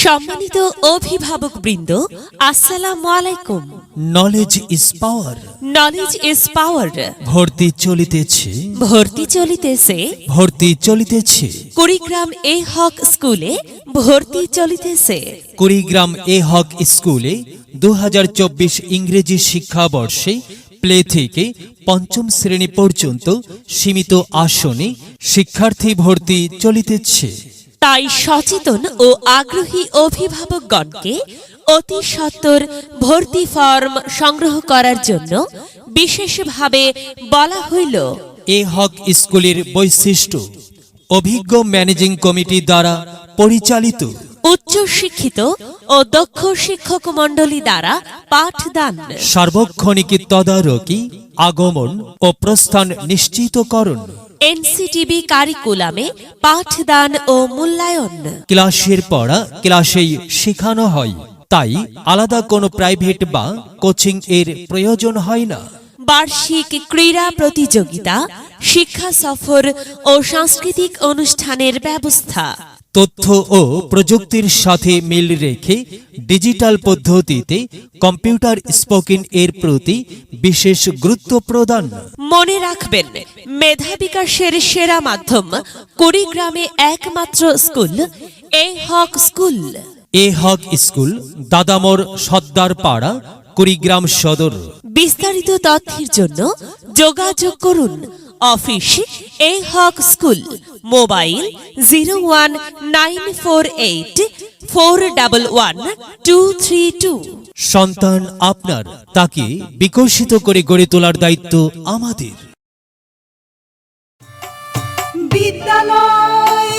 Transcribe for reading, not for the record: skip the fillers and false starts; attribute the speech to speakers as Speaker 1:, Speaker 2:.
Speaker 1: সম্মানিত অভিভাবকবৃন্দ, আসসালামু আলাইকুম।
Speaker 2: Knowledge is power.
Speaker 1: Knowledge is power.
Speaker 2: ভর্তি চলিতেছে, ভর্তি চলিতেছে।
Speaker 1: কুড়িগ্রাম এ হক স্কুলে ভর্তি চলিতেছে।
Speaker 2: কুড়িগ্রাম এ হক স্কুলে 2024 ইংরেজি শিক্ষাবর্ষে প্লে থেকে পঞ্চম শ্রেণী পর্যন্ত সীমিত আসনে শিক্ষার্থী ভর্তি চলিতেছে।
Speaker 1: তাই সচেতন ও আগ্রহী অভিভাবকগণকে অতি সত্বর ভর্তি ফর্ম সংগ্রহ করার জন্য বিশেষভাবে বলা হইল।
Speaker 2: এ হক স্কুলের বৈশিষ্ট্য: অভিজ্ঞ ম্যানেজিং কমিটি দ্বারা পরিচালিত,
Speaker 1: উচ্চ শিক্ষিত ও দক্ষ শিক্ষক মণ্ডলী দ্বারা পাঠদান,
Speaker 2: সার্বক্ষণিক তদারকি, আগমন ও প্রস্থান নিশ্চিতকরণ,
Speaker 1: এনসিটিবি কারিকুলামে পাঠদান ও মূল্যায়ন।
Speaker 2: ক্লাসের পড়া ক্লাসেই শেখানো হয়, তাই আলাদা কোনো প্রাইভেট বা কোচিং এর প্রয়োজন হয় না।
Speaker 1: বার্ষিক ক্রীড়া প্রতিযোগিতা, শিক্ষা সফর ও সাংস্কৃতিক অনুষ্ঠানের ব্যবস্থা।
Speaker 2: তথ্য ও প্রযুক্তির সাথে মিল রেখে ডিজিটাল পদ্ধতিতে কম্পিউটার স্পোকেন এর প্রতি বিশেষ গুরুত্ব প্রদান।
Speaker 1: মনে রাখবেন, মেধা বিকাশের সেরা মাধ্যম কুড়িগ্রামে একমাত্র স্কুল এ হক স্কুল।
Speaker 2: এ হক স্কুল, দাদামোর সর্দারপাড়া, কুড়িগ্রাম সদর।
Speaker 1: বিস্তারিত তথ্যের জন্য যোগাযোগ করুন অফিস এ হক স্কুল, মোবাইল 01948411232।
Speaker 2: সন্তান আপনার, তাকে বিকশিত করে গড়ে তোলার দায়িত্ব আমাদের।
Speaker 3: বিদ্যালয়